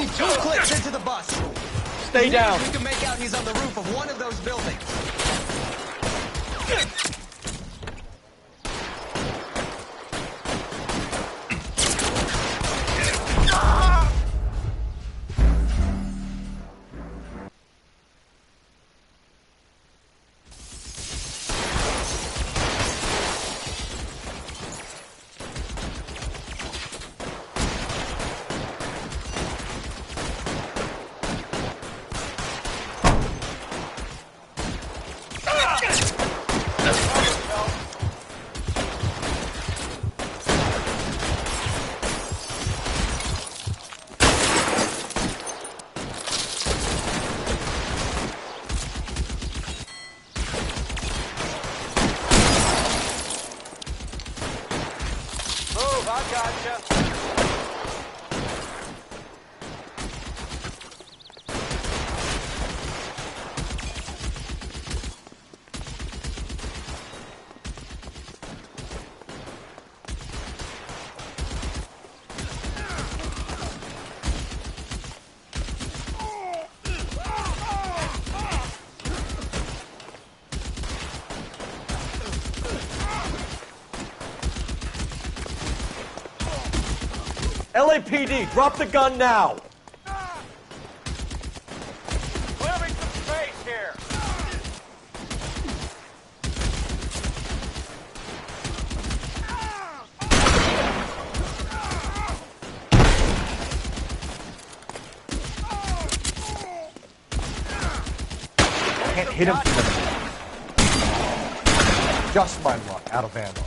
see 2 clips into the bus. Stay down. We can make out he's on the roof of one of those buildings. LAPD, drop the gun now! Clearing some space here. Can't hit him. Just my luck, out of ammo.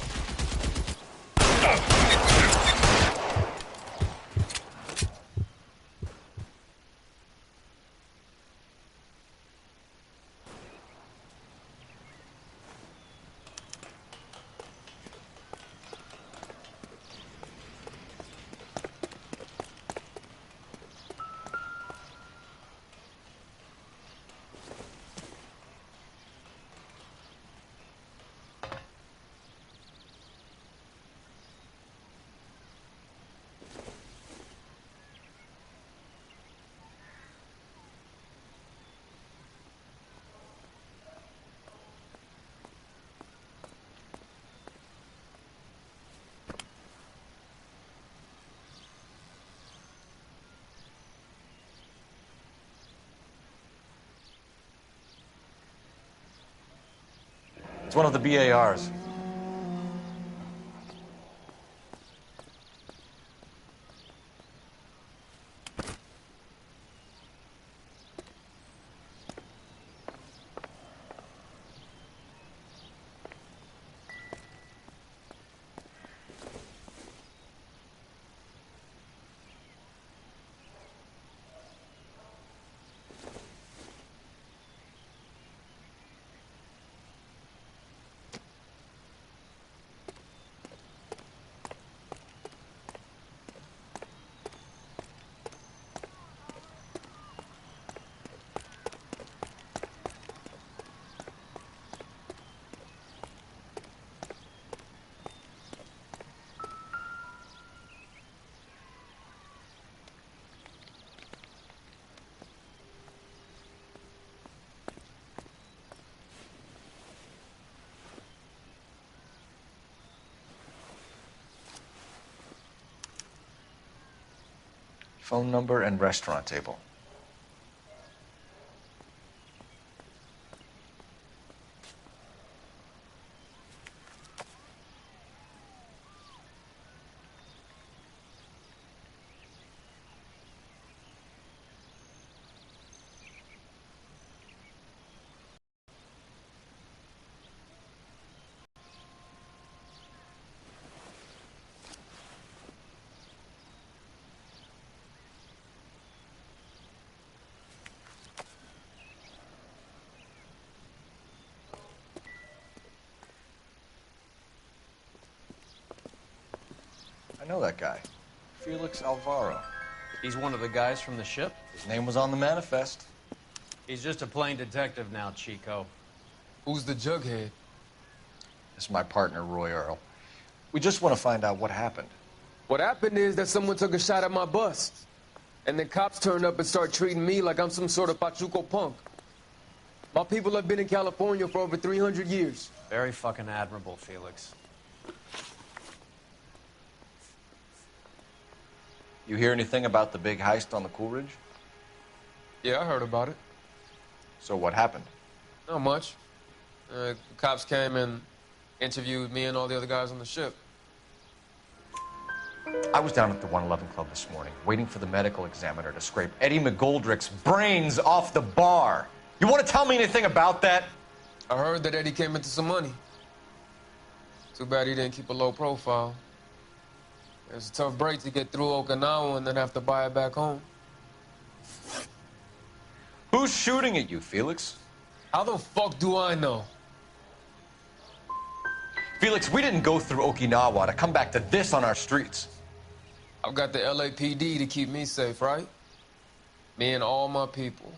It's one of the BARs. Phone number and restaurant table. I know that guy. Felix Alvaro. He's one of the guys from the ship? His name was on the manifest. He's just a plain detective now, Chico. Who's the jughead? This is my partner, Roy Earl. We just want to find out what happened. What happened is that someone took a shot at my bus. And then cops turn up and start treating me like I'm some sort of Pachuco punk. My people have been in California for over 300 years. Very fucking admirable, Felix. You hear anything about the big heist on the Coolidge? Yeah, I heard about it. So what happened? Not much. The cops came and interviewed me and all the other guys on the ship. I was down at the 111 Club this morning, waiting for the medical examiner to scrape Eddie McGoldrick's brains off the bar. You want to tell me anything about that? I heard that Eddie came into some money. Too bad he didn't keep a low profile. It was a tough break to get through Okinawa and then have to buy it back home. Who's shooting at you, Felix? How the fuck do I know? Felix, we didn't go through Okinawa to come back to this on our streets. I've got the LAPD to keep me safe, right? Me and all my people.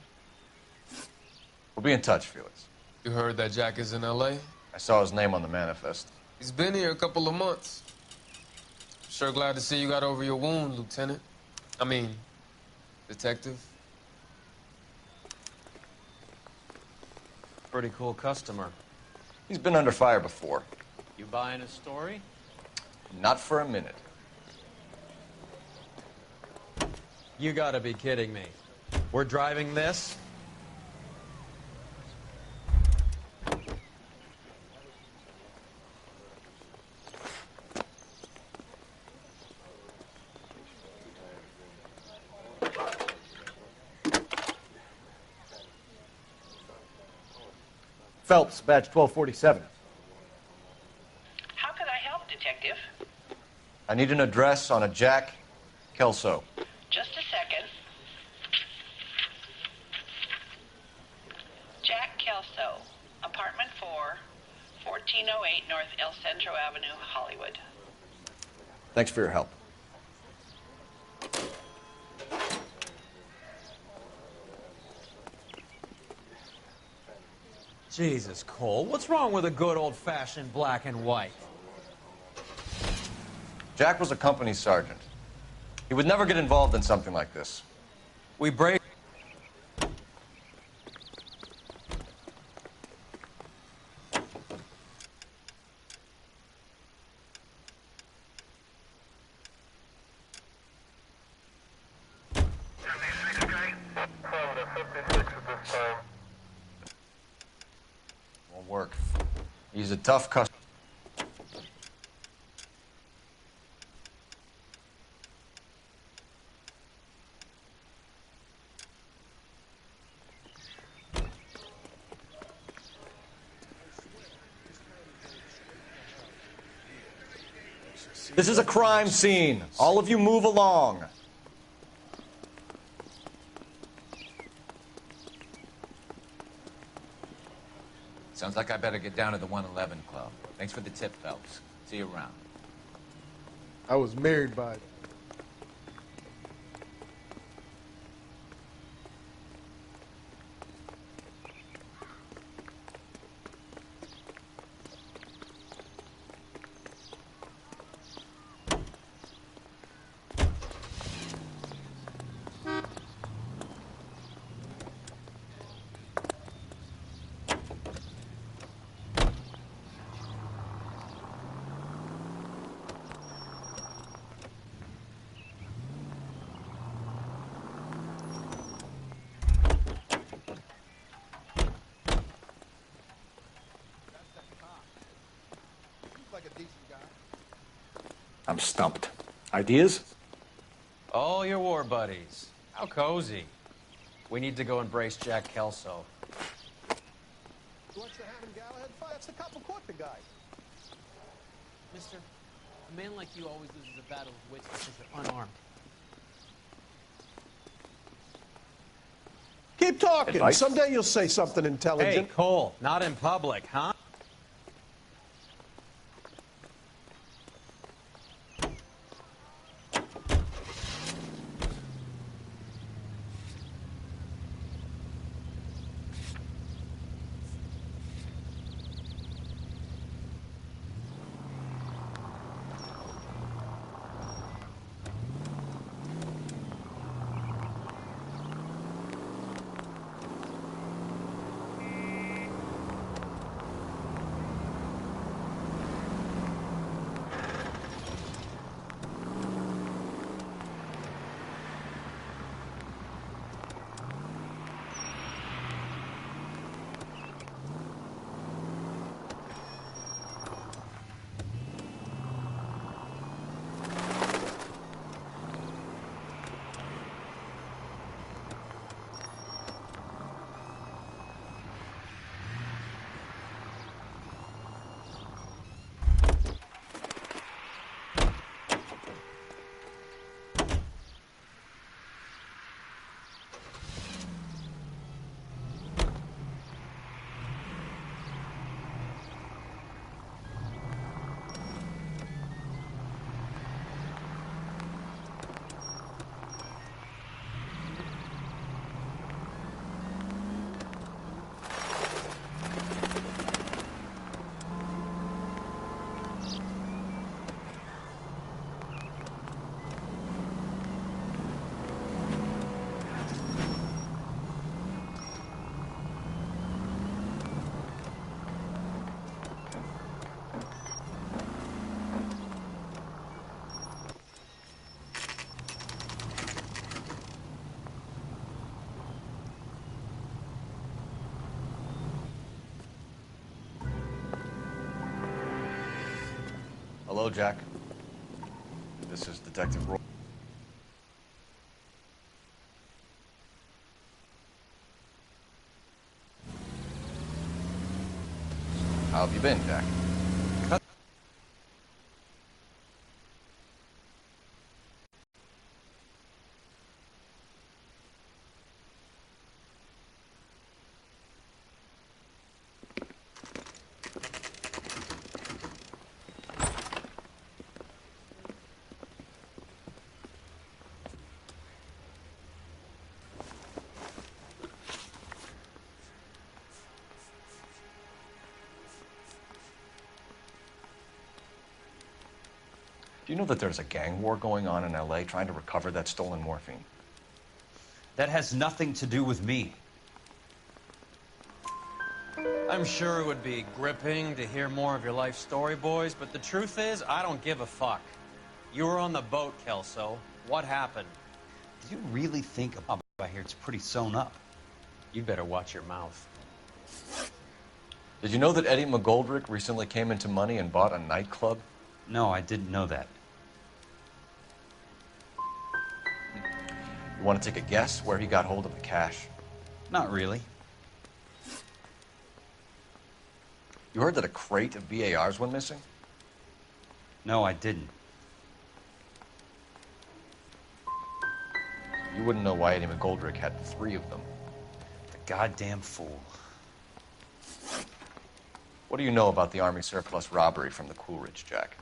We'll be in touch, Felix. You heard that Jack is in LA? I saw his name on the manifest. He's been here a couple of months. Sure glad to see you got over your wound, Lieutenant. I mean, Detective. Pretty cool customer. He's been under fire before. You buying his story? Not for a minute. You gotta be kidding me. We're driving this? Phelps, badge 1247. How can I help, Detective? I need an address on a Jack Kelso. Just a second. Jack Kelso, apartment 4, 1408 North El Centro Avenue, Hollywood. Thanks for your help. Jesus, Cole, what's wrong with a good old-fashioned black and white? Jack was a company sergeant. He would never get involved in something like this. We break... Won't work. He's a tough customer. This is a crime scene. All of you move along. Sounds like I better get down to the 111 Club. Thanks for the tip, Phelps. See you around. I was married by I'm stumped. Ideas? Oh, your war buddies. How cozy. We need to go embrace Jack Kelso. Wants to have him Galahad fight. That's the cop who caught the guy. Mister, a man like you always loses a battle of wits because you're unarmed. Keep talking. Advice? Someday you'll say something Hey, intelligent. Cole, not in public, huh? Hello, Jack. This is Detective Roy. How have you been, Jack? Do you know that there's a gang war going on in LA trying to recover that stolen morphine? That has nothing to do with me. I'm sure it would be gripping to hear more of your life story, boys, but the truth is, I don't give a fuck. You were on the boat, Kelso. What happened? Do you really think about here it's pretty sewn up? You better watch your mouth. Did you know that Eddie McGoldrick recently came into money and bought a nightclub? No, I didn't know that. You want to take a guess where he got hold of the cash? Not really. You heard that a crate of BARs went missing? No, I didn't. You wouldn't know why Eddie McGoldrick had 3 of them. The goddamn fool. What do you know about the Army surplus robbery from the Coolidge, Jack?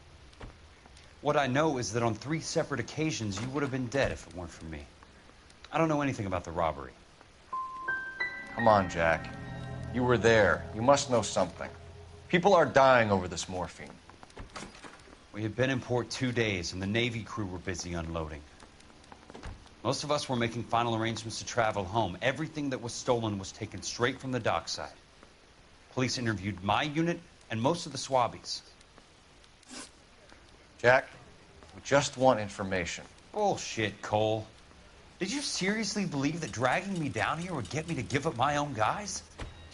What I know is that on 3 separate occasions, you would have been dead if it weren't for me. I don't know anything about the robbery. Come on, Jack. You were there. You must know something. People are dying over this morphine. We had been in port 2 days, and the Navy crew were busy unloading. Most of us were making final arrangements to travel home. Everything that was stolen was taken straight from the dockside. Police interviewed my unit and most of the swabbies. Jack, we just want information. Bullshit, Cole. Did you seriously believe that dragging me down here would get me to give up my own guys?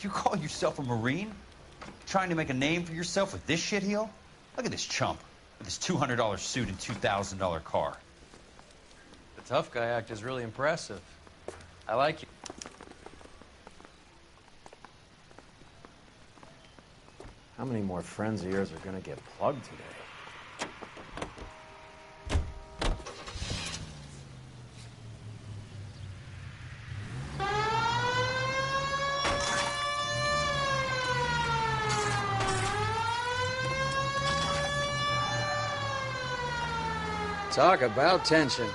You call yourself a Marine? Trying to make a name for yourself with this shitheel? Look at this chump with his $200 suit and $2,000 car. The tough guy act is really impressive. I like you. How many more friends of yours are gonna get plugged today? Talk about tension.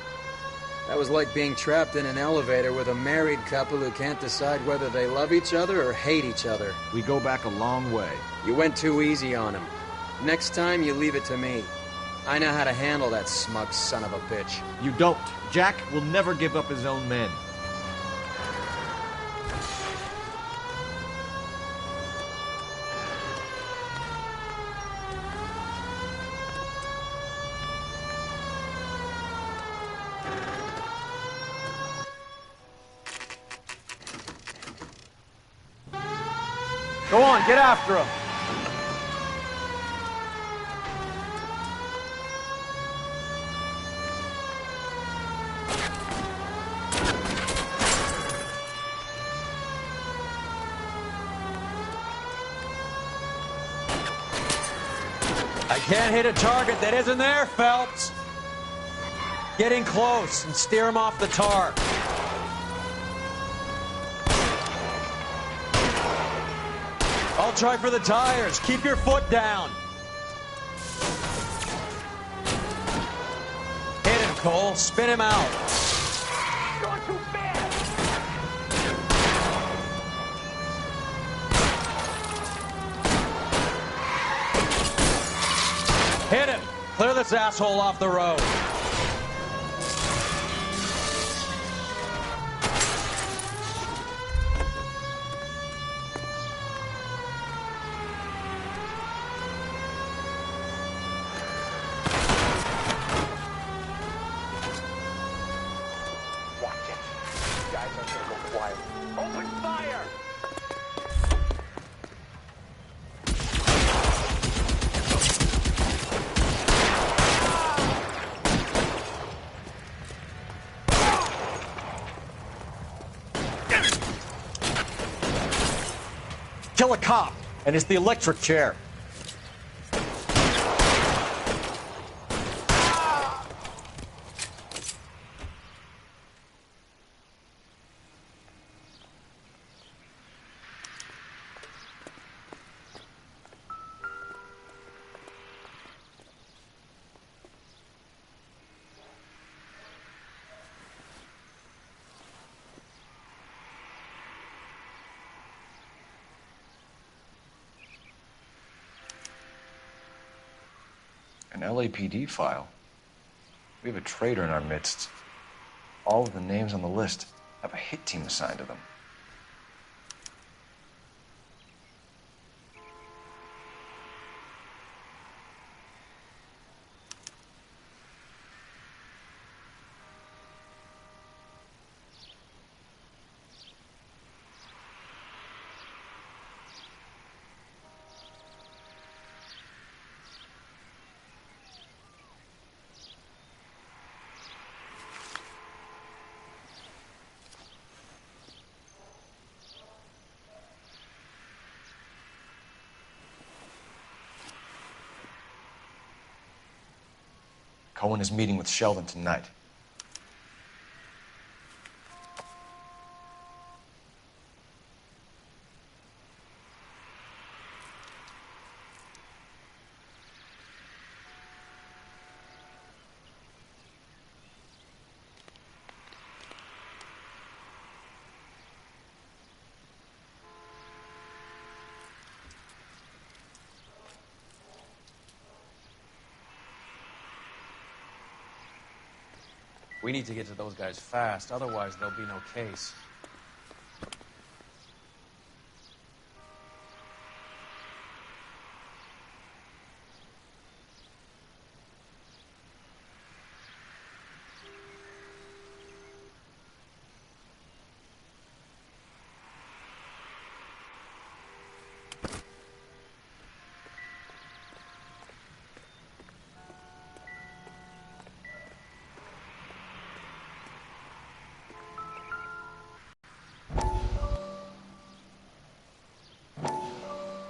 That was like being trapped in an elevator with a married couple who can't decide whether they love each other or hate each other. We go back a long way. You went too easy on him. Next time, you leave it to me. I know how to handle that smug son of a bitch. You don't. Jack will never give up his own men. Go on, get after him. I can't hit a target that isn't there, Phelps. Get in close and steer him off the tar. I'll try for the tires. Keep your foot down. Hit him, Cole. Spin him out. Going too fast. Hit him. Clear this asshole off the road. Open fire! Kill a cop, and it's the electric chair. An LAPD file. We have a traitor in our midst. All of the names on the list have a hit team assigned to them. Cohen is meeting with Sheldon tonight. We need to get to those guys fast, otherwise there'll be no case.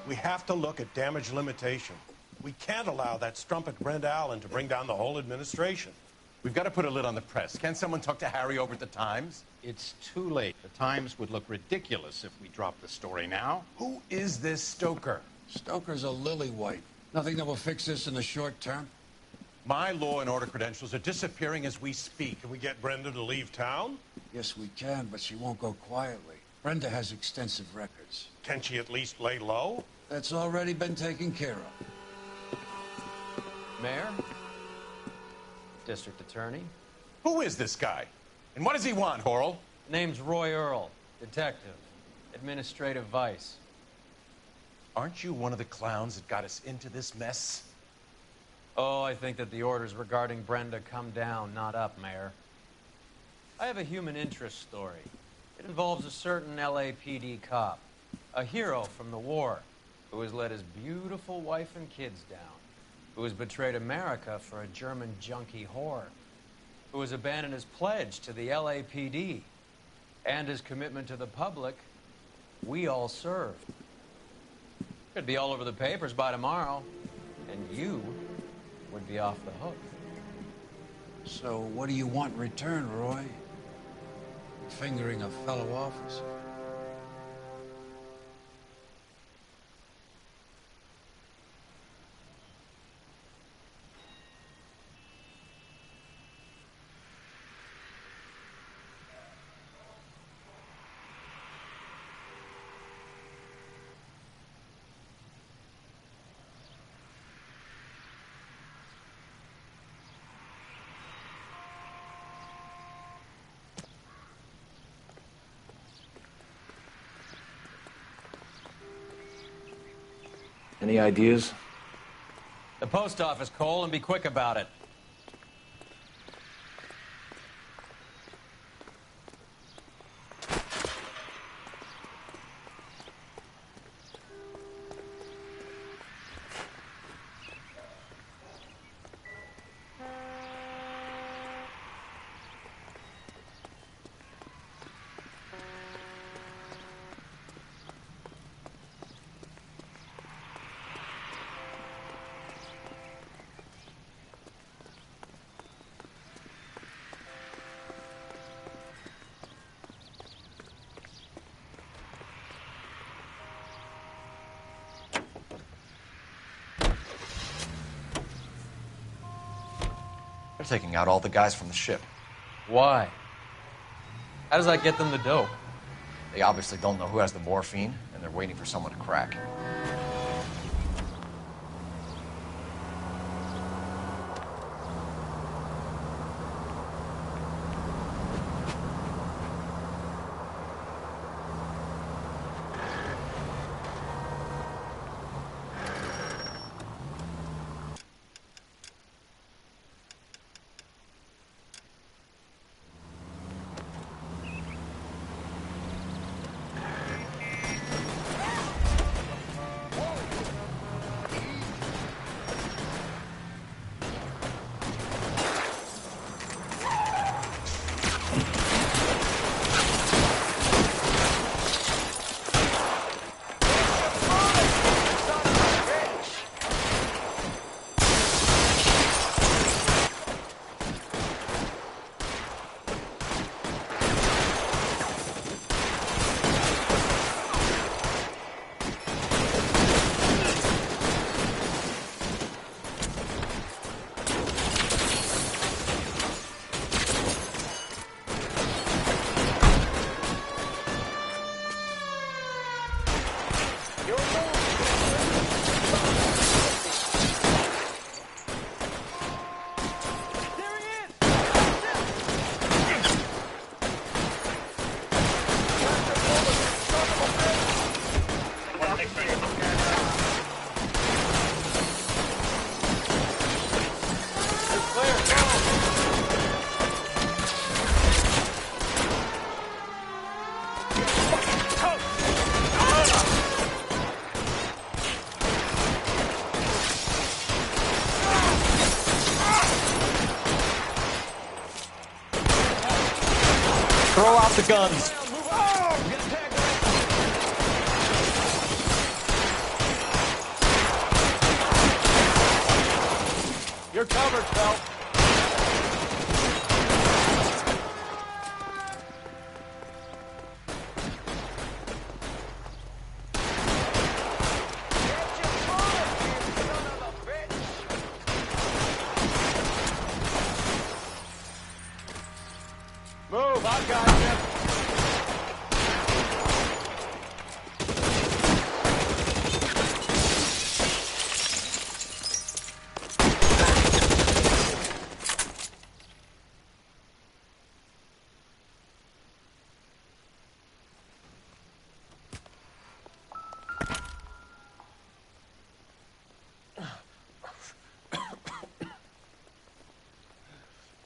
We have to look at damage limitation. We can't allow that strumpet Brent Allen to bring down the whole administration. We've got to put a lid on the press. Can't someone talk to Harry over at the Times? It's too late. The Times would look ridiculous if we dropped the story now. Who is this Stoker? Stoker's a lily-white. Nothing that will fix this in the short term. My law and order credentials are disappearing as we speak. Can we get Brenda to leave town? Yes, we can, but she won't go quietly. Brenda has extensive records. Can she at least lay low? That's already been taken care of. Mayor? District Attorney? Who is this guy? And what does he want, Horrell? Name's Roy Earl, detective, administrative vice. Aren't you one of the clowns that got us into this mess? Oh, I think that the orders regarding Brenda come down, not up, Mayor. I have a human interest story. It involves a certain LAPD cop, a hero from the war, who has let his beautiful wife and kids down, who has betrayed America for a German junkie whore, who has abandoned his pledge to the LAPD and his commitment to the public we all serve. Could be all over the papers by tomorrow, and you would be off the hook. So what do you want in return, Roy? Fingering a fellow officer. Any ideas? The post office, Cole, and be quick about it. taking out all the guys from the ship. Why? How does that get them the dope? They obviously don't know who has the morphine, and they're waiting for someone to crack. Throw out the guns. You're covered, Phelps. Move, I got you.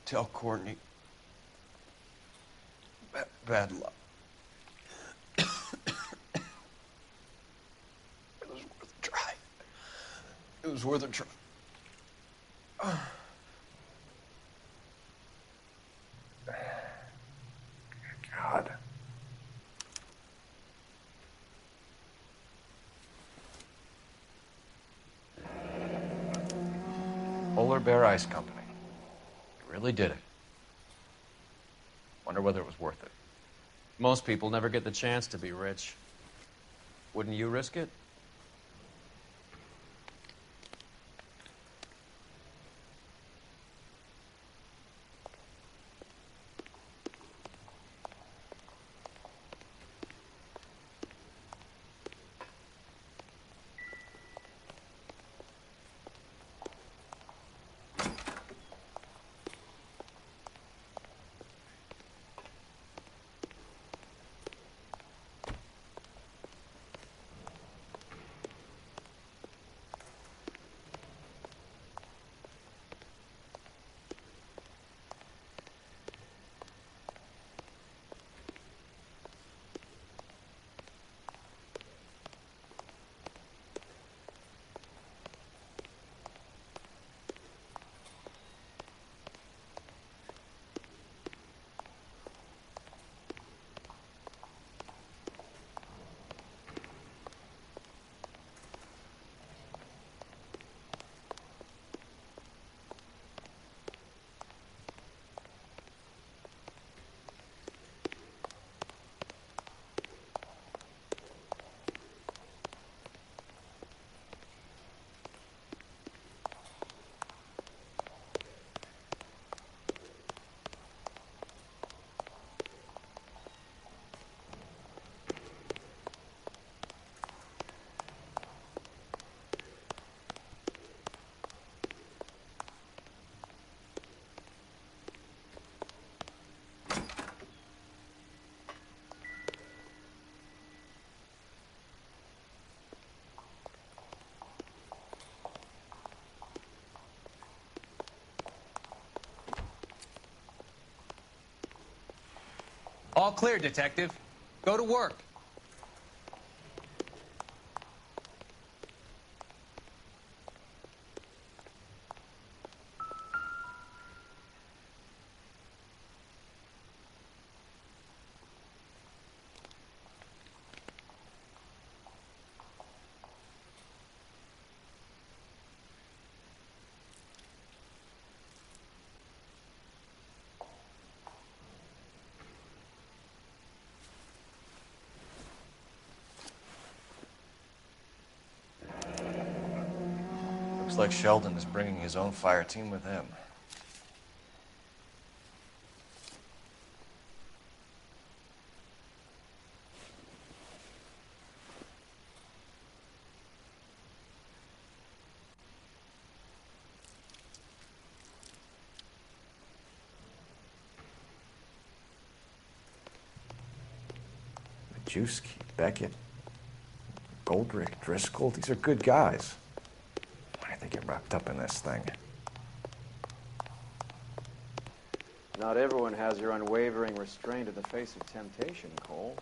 Tell Courtney. Bad luck. It was worth a try. It was worth a try. God. Polar Bear Ice Company. You really did it. Wonder whether it was worth it. Most people never get the chance to be rich. Wouldn't you risk it? All clear, Detective. Go to work. Looks like Sheldon is bringing his own fire team with him. Juice, Beckett, Goldrick, Driscoll, these are good guys. Why did they get wrapped up in this thing? Not everyone has your unwavering restraint in the face of temptation, Cole.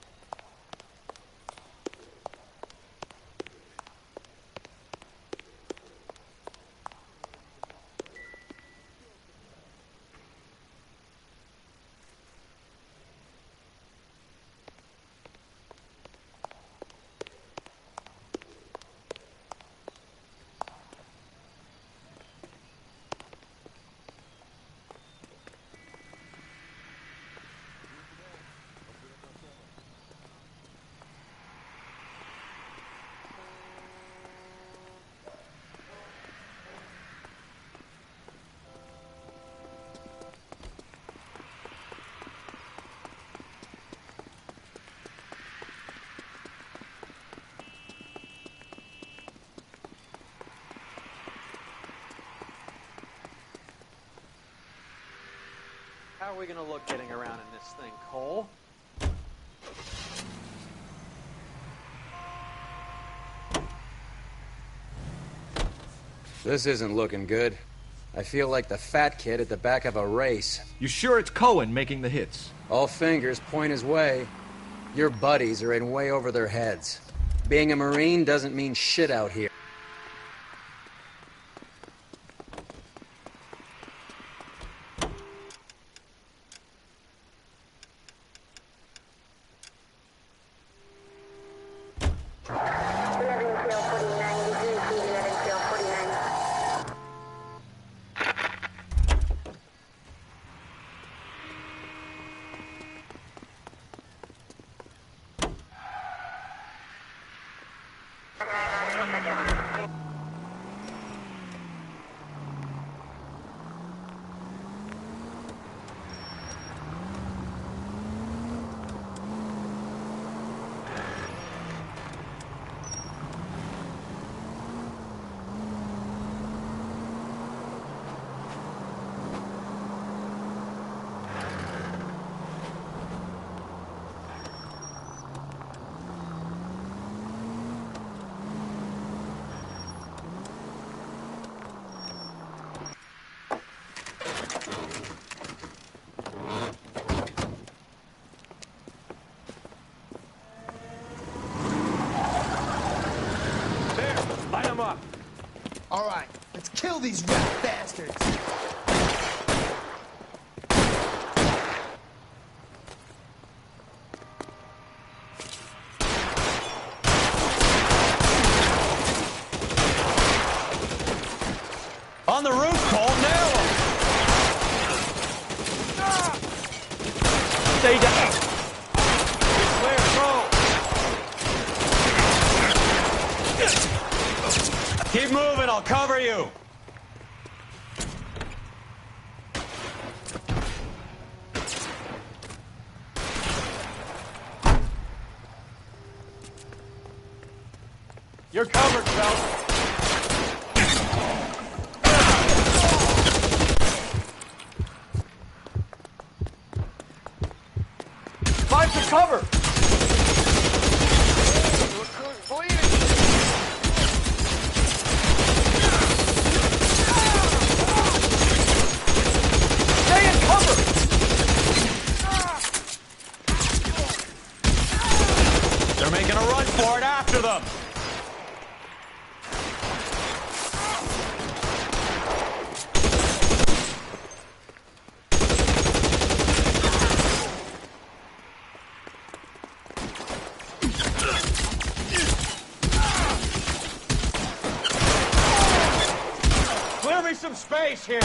How are we going to look getting around in this thing, Cole? This isn't looking good. I feel like the fat kid at the back of a race. You sure it's Cohen making the hits? All fingers point his way. Your buddies are in way over their heads. Being a Marine doesn't mean shit out here. All right, let's kill these rat bastards. On the roof, Cole, nail him! Stay down. Clear, go! Keep moving, I'll cover you! You're covered, Sheldon. Find some cover! Stay in cover! Going for it after them. Clear me some space here.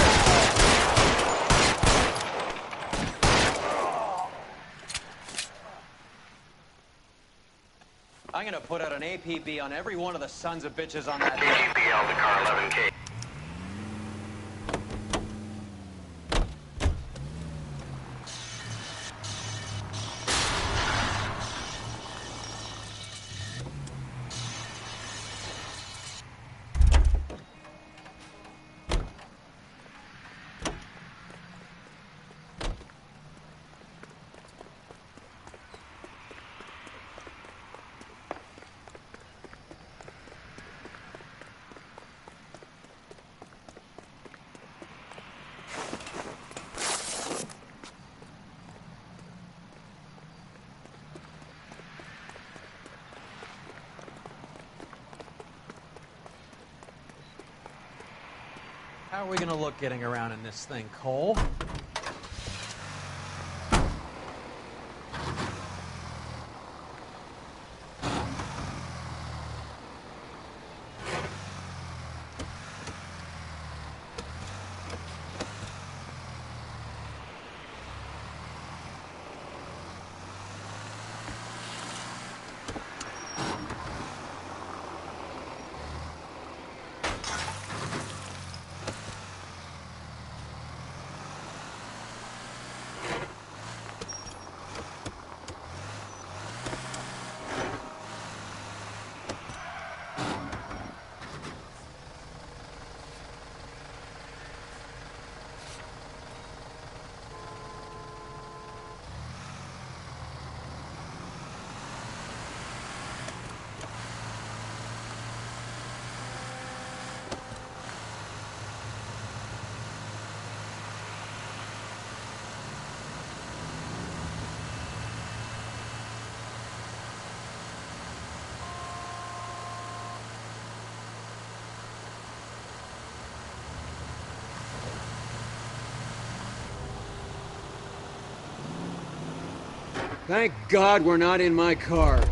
I'm gonna put out an APB on every one of the sons of bitches on that. APB Alpha Car 11K. How are we gonna look getting around in this thing, Cole? Thank God we're not in my car.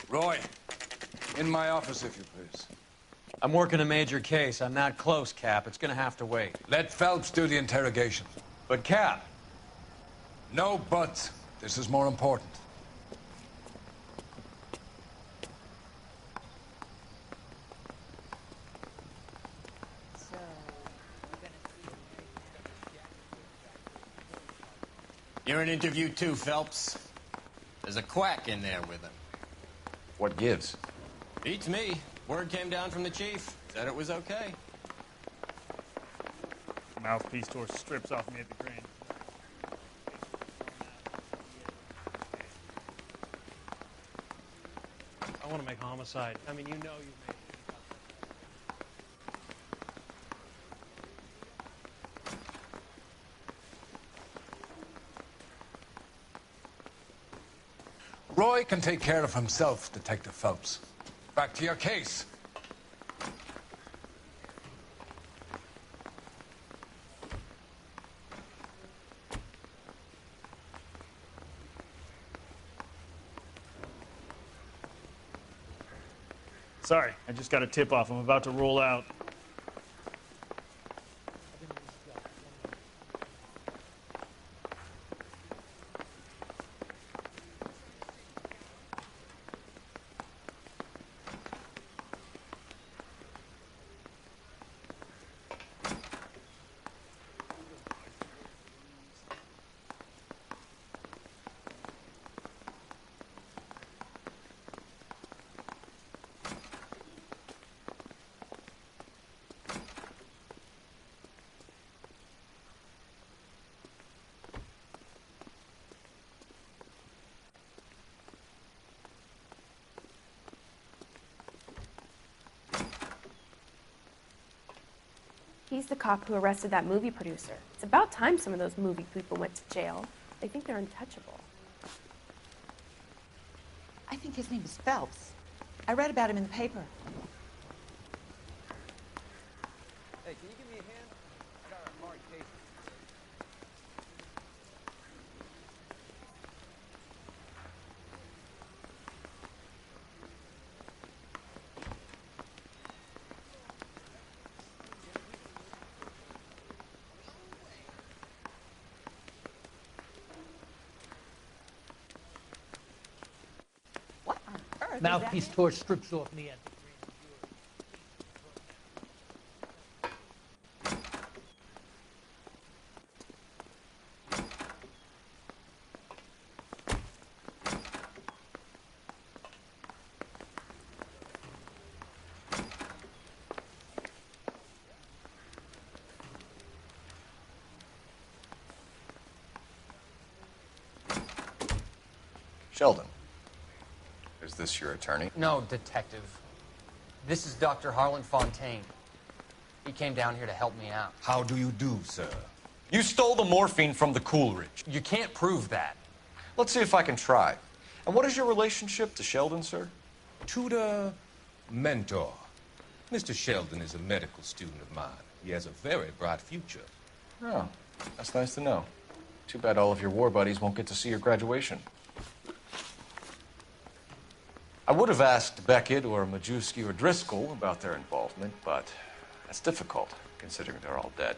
Roy, in my office, if you please. I'm working a major case. I'm not close, Cap. It's gonna have to wait. Let Phelps do the interrogation. But, Cap... No buts. This is more important. You're in interview too, Phelps. There's a quack in there with him. What gives? Beats me. Word came down from the chief. Said it was okay. Mouthpiece tore strips off me at the crane. I want to make homicide. I mean, you know you've made... Roy can take care of himself, Detective Phelps. Back to your case. Sorry, I just got a tip-off. I'm about to roll out. He's the cop who arrested that movie producer. It's about time some of those movie people went to jail. They think they're untouchable. I think his name is Phelps. I read about him in the paper. Hey, can you give me a hand? I got a hard case. Mouthpiece tore strips off me at the Sheldon. Is this your attorney? No, detective. This is Dr. Harlan Fontaine. He came down here to help me out. How do you do, sir? You stole the morphine from the Coolidge. You can't prove that. Let's see if I can try. And what is your relationship to Sheldon, sir? Tutor, mentor. Mr. Sheldon is a medical student of mine. He has a very bright future. Oh, that's nice to know. Too bad all of your war buddies won't get to see your graduation. I would have asked Beckett or Majewski or Driscoll about their involvement, but that's difficult, considering they're all dead.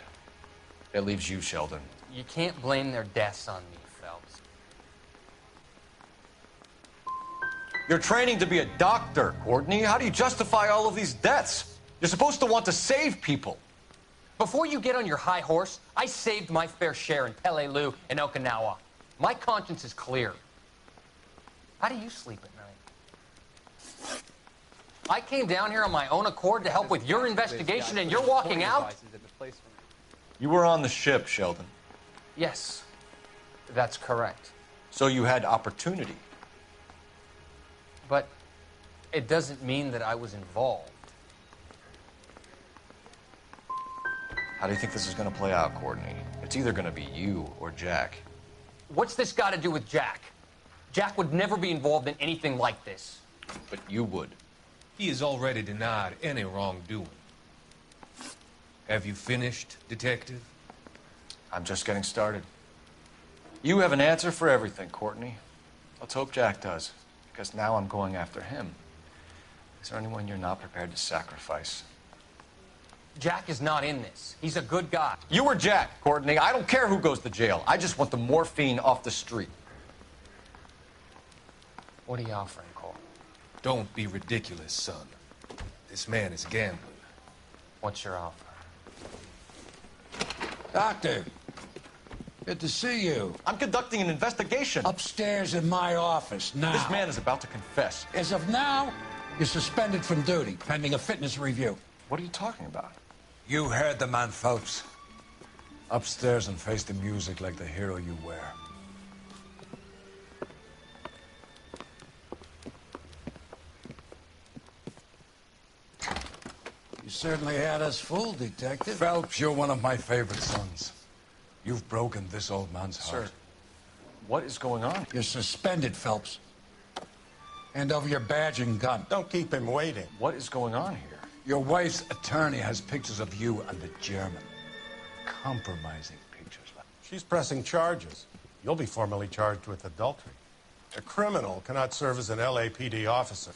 That leaves you, Sheldon. You can't blame their deaths on me, Phelps. You're training to be a doctor, Courtney. How do you justify all of these deaths? You're supposed to want to save people. Before you get on your high horse, I saved my fair share in Peleliu and Okinawa. My conscience is clear. How do you sleep at night? I came down here on my own accord to help with your investigation, and you're walking out? You were on the ship, Sheldon. Yes, that's correct. So you had opportunity. But it doesn't mean that I was involved. How do you think this is going to play out, Courtney? It's either going to be you or Jack. What's this got to do with Jack? Jack would never be involved in anything like this. But you would. He has already denied any wrongdoing. Have you finished, Detective? I'm just getting started. You have an answer for everything, Courtney. Let's hope Jack does. because now I'm going after him. Is there anyone you're not prepared to sacrifice? Jack is not in this. He's a good guy. You or Jack, Courtney. I don't care who goes to jail. I just want the morphine off the street. What are you offering, Cole? Don't be ridiculous, son. This man is gambling. What's your offer? Doctor, good to see you. I'm conducting an investigation. Upstairs in my office, now. This man is about to confess. As of now, you're suspended from duty, pending a fitness review. What are you talking about? You heard the man, Phelps. Upstairs and face the music like the hero you were. You certainly had us fooled, Detective. Phelps, you're one of my favorite sons. You've broken this old man's heart. Sir, what is going on? You're suspended, Phelps. Hand over your badge and gun. Don't keep him waiting. What is going on here? Your wife's attorney has pictures of you and the German. Compromising pictures. She's pressing charges. You'll be formally charged with adultery. A criminal cannot serve as an LAPD officer.